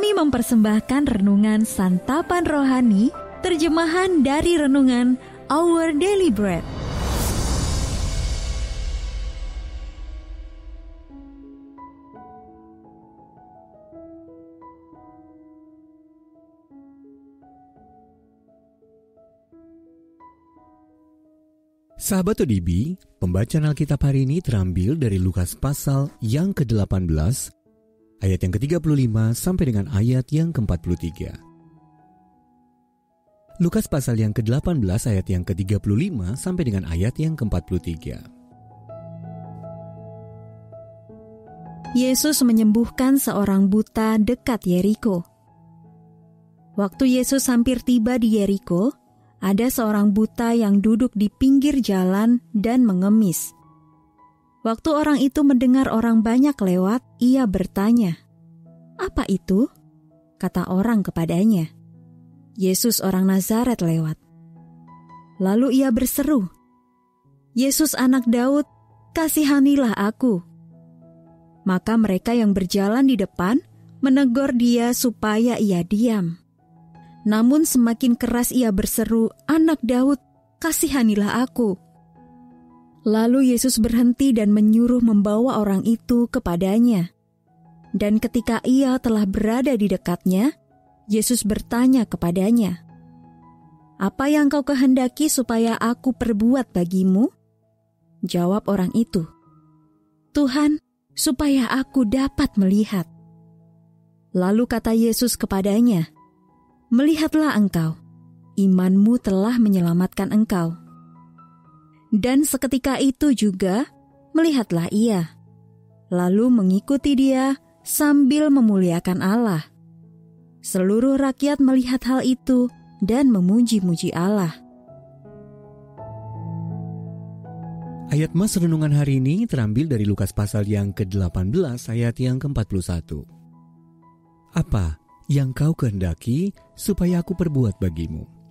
Kami mempersembahkan renungan Santapan Rohani, terjemahan dari renungan Our Daily Bread. Sahabat ODB, pembacaan Alkitab hari ini terambil dari Lukas pasal yang ke-18, ayat yang ke-35 sampai dengan ayat yang ke-43. Lukas pasal yang ke-18 ayat yang ke-35 sampai dengan ayat yang ke-43. Yesus menyembuhkan seorang buta dekat Yeriko. Waktu Yesus hampir tiba di Yeriko, ada seorang buta yang duduk di pinggir jalan dan mengemis. Waktu orang itu mendengar orang banyak lewat, ia bertanya, "Apa itu?" Kata orang kepadanya, "Yesus orang Nazaret lewat." Lalu ia berseru, "Yesus anak Daud, kasihanilah aku." Maka mereka yang berjalan di depan menegur dia supaya ia diam. Namun semakin keras ia berseru, "Anak Daud, kasihanilah aku." Lalu Yesus berhenti dan menyuruh membawa orang itu kepadanya. Dan ketika ia telah berada di dekatnya, Yesus bertanya kepadanya, "Apa yang kau kehendaki supaya aku perbuat bagimu?" Jawab orang itu, "Tuhan, supaya aku dapat melihat." Lalu kata Yesus kepadanya, "Melihatlah engkau, imanmu telah menyelamatkan engkau." Dan seketika itu juga, melihatlah ia, lalu mengikuti dia sambil memuliakan Allah. Seluruh rakyat melihat hal itu dan memuji-muji Allah. Ayat mas renungan hari ini terambil dari Lukas pasal yang ke-18 ayat yang ke-41. Apa yang kau kehendaki supaya aku perbuat bagimu?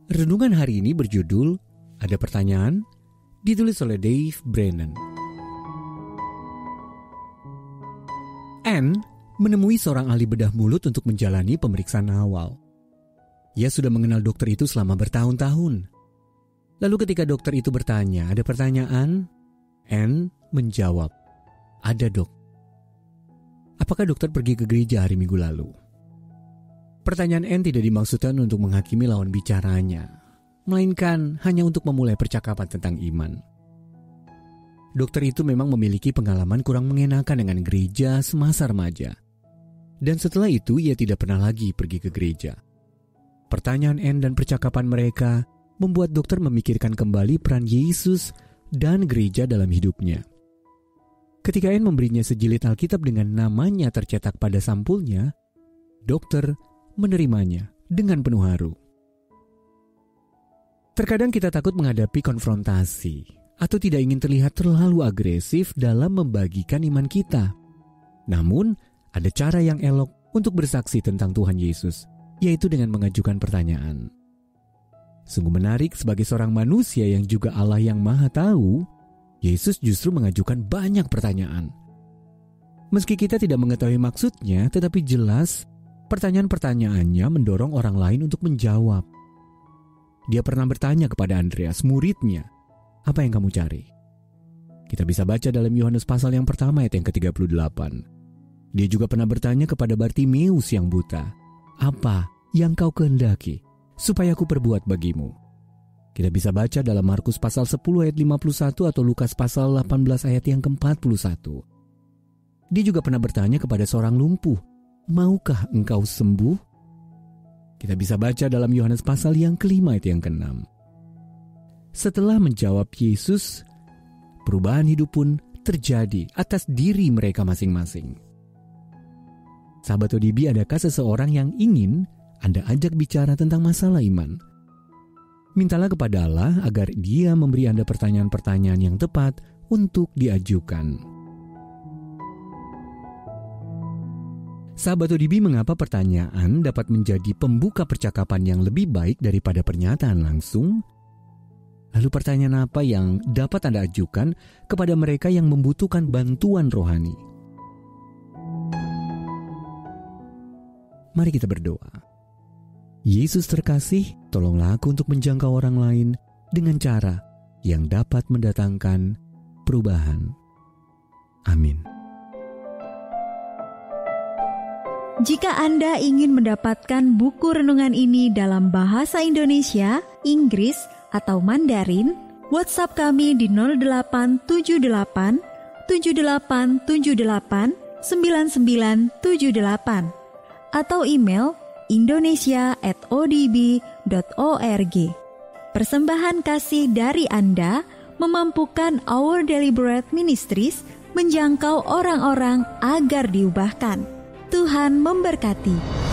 Renungan hari ini berjudul Ada Pertanyaan, ditulis oleh Dave Brennan. Anne menemui seorang ahli bedah mulut untuk menjalani pemeriksaan awal. Ia sudah mengenal dokter itu selama bertahun-tahun. Lalu ketika dokter itu bertanya, "Ada pertanyaan?" Anne menjawab, "Ada, Dok." Apakah dokter pergi ke gereja hari Minggu lalu? Pertanyaan Anne tidak dimaksudkan untuk menghakimi lawan bicaranya, melainkan hanya untuk memulai percakapan tentang iman. Dokter itu memang memiliki pengalaman kurang mengenakan dengan gereja semasa remaja. Dan setelah itu ia tidak pernah lagi pergi ke gereja. Pertanyaan Anne dan percakapan mereka membuat dokter memikirkan kembali peran Yesus dan gereja dalam hidupnya. Ketika Anne memberinya sejilid Alkitab dengan namanya tercetak pada sampulnya, dokter menerimanya dengan penuh haru. Terkadang kita takut menghadapi konfrontasi atau tidak ingin terlihat terlalu agresif dalam membagikan iman kita. Namun, ada cara yang elok untuk bersaksi tentang Tuhan Yesus, yaitu dengan mengajukan pertanyaan. Sungguh menarik sebagai seorang manusia yang juga Allah yang Maha Tahu, Yesus justru mengajukan banyak pertanyaan. Meski kita tidak mengetahui maksudnya, tetapi jelas pertanyaan-pertanyaannya mendorong orang lain untuk menjawab. Dia pernah bertanya kepada Andreas, muridnya, "Apa yang kamu cari?" Kita bisa baca dalam Yohanes pasal yang pertama ayat yang ke-38. Dia juga pernah bertanya kepada Bartimeus yang buta, "Apa yang kau kehendaki supaya aku perbuat bagimu?" Kita bisa baca dalam Markus pasal 10 ayat 51 atau Lukas pasal 18 ayat yang ke-41. Dia juga pernah bertanya kepada seorang lumpuh, "Maukah engkau sembuh?" Kita bisa baca dalam Yohanes pasal yang ke-5 ayat yang ke-6. Setelah menjawab Yesus, perubahan hidup pun terjadi atas diri mereka masing-masing. Sahabat ODB, adakah seseorang yang ingin Anda ajak bicara tentang masalah iman? Mintalah kepada Allah agar Dia memberi Anda pertanyaan-pertanyaan yang tepat untuk diajukan. Sahabat ODB, mengapa pertanyaan dapat menjadi pembuka percakapan yang lebih baik daripada pernyataan langsung? Lalu pertanyaan apa yang dapat Anda ajukan kepada mereka yang membutuhkan bantuan rohani? Mari kita berdoa. Yesus terkasih, tolonglah aku untuk menjangkau orang lain dengan cara yang dapat mendatangkan perubahan. Amin. Jika Anda ingin mendapatkan buku renungan ini dalam bahasa Indonesia, Inggris, atau Mandarin, WhatsApp kami di 0878 7878 9978 atau email indonesia@odb.org. Persembahan kasih dari Anda memampukan Our Deliberate Ministries menjangkau orang-orang agar diubahkan. Tuhan memberkati.